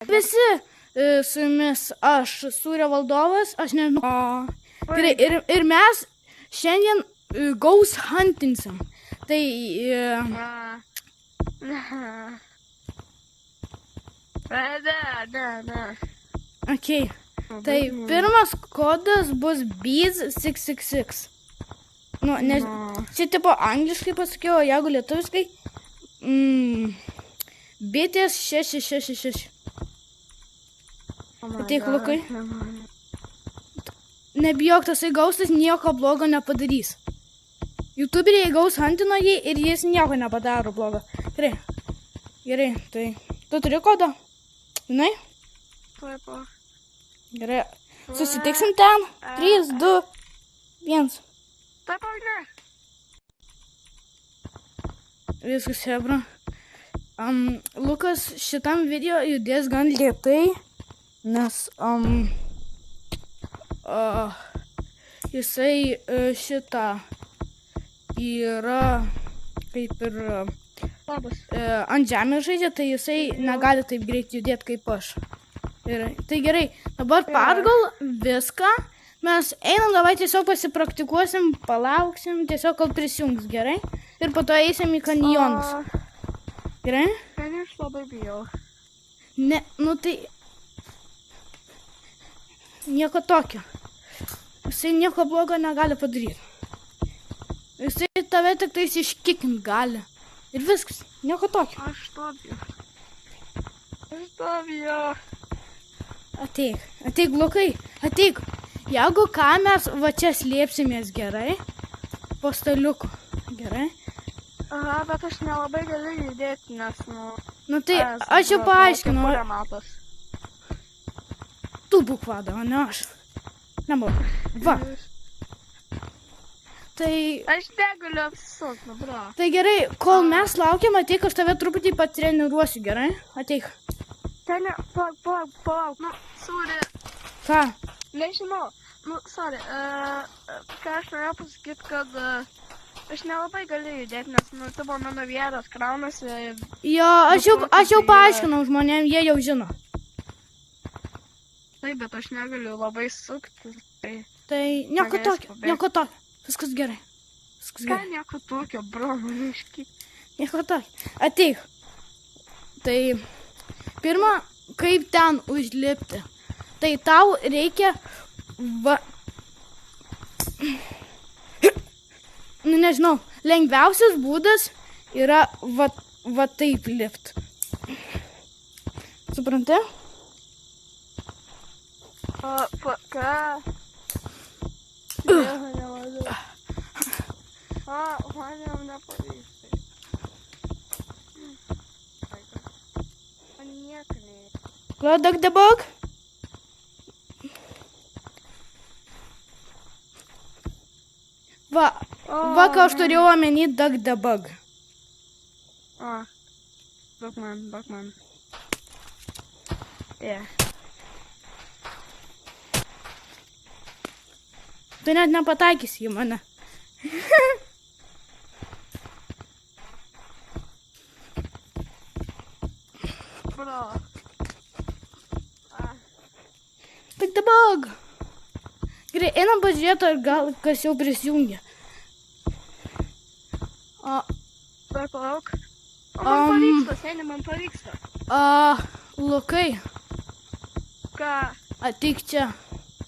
Visi su jumis, aš Sūrio valdovas, aš nežinau. Ir mes šiandien ghost huntinsim. Tai... Ok. Tai pirmas kodas bus Bees666. Nu, nes čia tipo angliškai pasakiau, o jeigu lietuviškai bitės 666. Ateik, Lukai. Nebijok, tasai gaustas nieko blogo nepadarys. YouTuberiai gaus hantino jį ir jis nieko nepadaro blogo. Gerai. Gerai, tai tu turi kodą? Žinai? Taip. Gerai. Susitiksim ten. 3, 2, 1. Taip, gerai. Viskas, hebra. Lukas šitam video judės gan lėtai, nes jisai šitą yra kaip ir ant žemės žaidžia, tai jisai negali taip greit judėti kaip aš. Tai gerai, dabar pergal viską, mes einam, davai tiesiog pasipraktikuosim, palauksim, tiesiog kol prisijungs, gerai? Ir po to eisim į kanjonus. Gerai? Aš labai bijau. Ne, nu tai... Nieko tokio. Jisai nieko blogo negali padaryti. Jisai tave tik tais iškikint gali. Ir viskas, nieko tokio. Aš to bijau. Ateik, Lukai, ateik. Jeigu ką mes va čia slėpsimės, gerai? Po staliuku, gerai? Aha, bet aš nelabai galiu judėti, nes, Nu tai, aš jau paaiškinau. Tu būk vada, o ne aš. Nebūk. Va. Tai... Aš negaliu apsisukti, bro. Tai gerai, kol mes laukiam, ateik, aš tave truputį patreniruosiu, gerai? Ateik. Palauk, sorry. Ką? Nežinau, sorry. Ką aš norėjau pasakyti, kad... Aš nelabai galiu judėti, nes tavo mano vietos kraunasi. Jo, aš jau paaiškinau žmonėm, jie jau žino. Taip, bet aš negaliu labai sukti. Tai nieko tokio. Viskas gerai. Ką nieko tokio, bro, maniškai. Nieko tokio. Ateik. Tai pirma, kaip ten užlipti. Tai tau reikia Nu, nežinau, lengviausias būdas yra va taip lipt. Supranti? Ką? Nevažiu. Man jau nepavyksta. Man nieko neįt. Kladak debug? Va, ką aš turėjau omeny Duck Debug. Bugman. Yeah. Tu net nepataikysi į mane. Bro. Duck Debug. Gerai, einam pažiūrėti, ar gal kas jau prisijungia. Dar palauk. Man pavyksta, seniai, man pavyksta. Lukai. Ką? Ateik čia.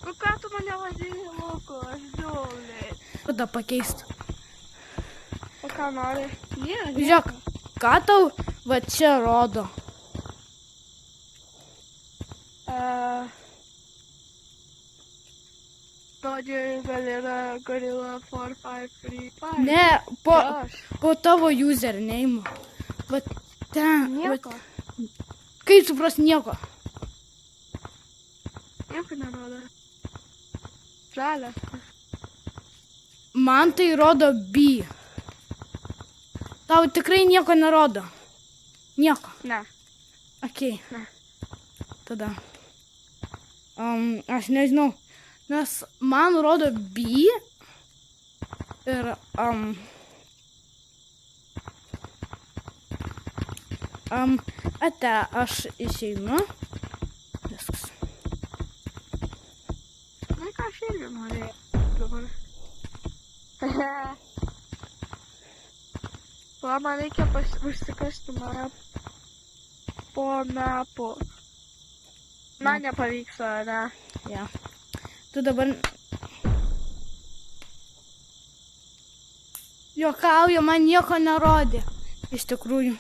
Nu ką tu mane vadini, Luku, aš žiūrėjau. Tada pakeist. O ką nori? Žiūrėk, ką tau va čia rodo? Dodger Galera Gorilla 4535. Ne, po tavo username. Va ten. Nieko. Kaip supras nieko? Nieko nerodo. Žalia. Man tai rodo B. Tau tikrai nieko nerodo. Nieko. Ne. Okei. Ne. Tada. Aš nežinau. Nes man rodo B ir ate aš išeinu. irgi norėjau dabar. Va, man reikia užsikasti mane po metų. Man nepavyks, ne? Ja. Tu dabar... Juokauju, man nieko nerodė. Iš tikrųjų.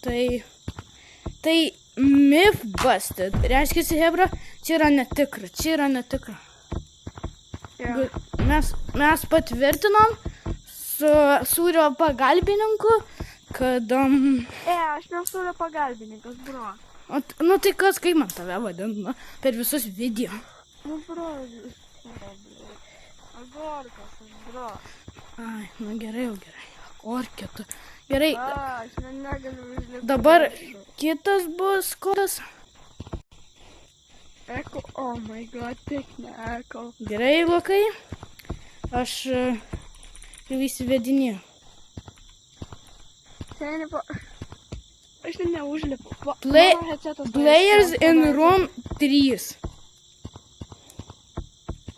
Tai mythbusted. Reiškia, Hebra, čia yra netikra. Ja. Mes patvirtinom su Sūrio pagalbininku, kad... Aš nesu pagalbininkas, bro. Nu tai kas, kaip man tave vadina per visus video? Nu, bro, agorkas, bro. Ai, nu gerai, agorkė tu. Gerai, Aš negaliu užlipti. dabar kitas bus kodas. Eko, oh my god, tik ne eko. Gerai, Lukai. Aš jau įsivedinėjau. Seniai po... Aš neužlipu. Players in room 3.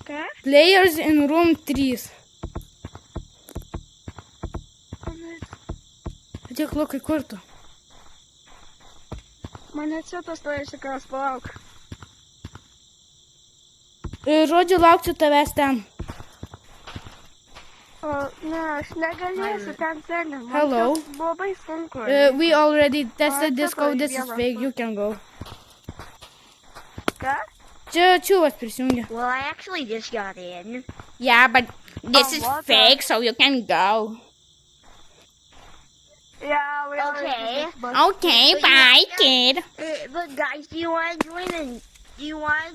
Ką? Players in room 3. Ateik, Lukai, kur tu? Mane čia tas išsikras, palauk. Žodžiu, lauksiu tavęs ten. Ne, aš negalėsiu ten seniai. Hello. Labai sunku. We already tested this code, this is fake, you can go. Ką? Čia čiūvas prisijungia. Well, I actually just got in. Yeah, but this is what fake, so you can go. Yeah, we Okay. Okay, bye, kid. But guys, do you want to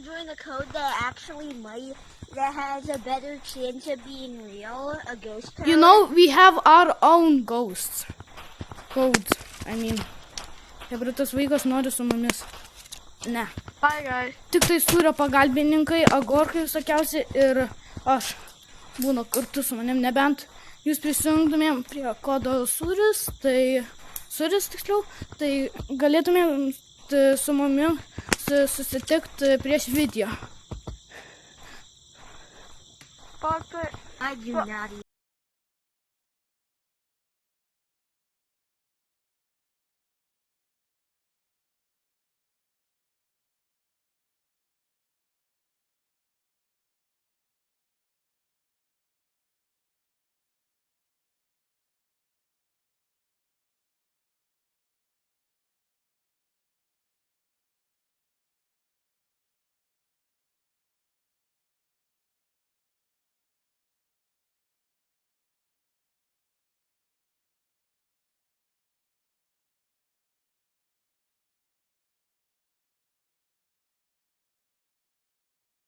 join the code that actually that has a better chance of being real, a ghost code? You know, we have our own ghosts. Codes, I mean. Jeigu tas vaikas nori su mumis. Ne. Bye, guys. Tik tai Sūrio pagalbininkai, agorkai visokiausi ir aš būnu kartu su manim. Nebent jūs prisijungtumėm prie kodo Sūris, tai galėtumėm su mumim susitikti prieš video. Palauk, tai... I do not.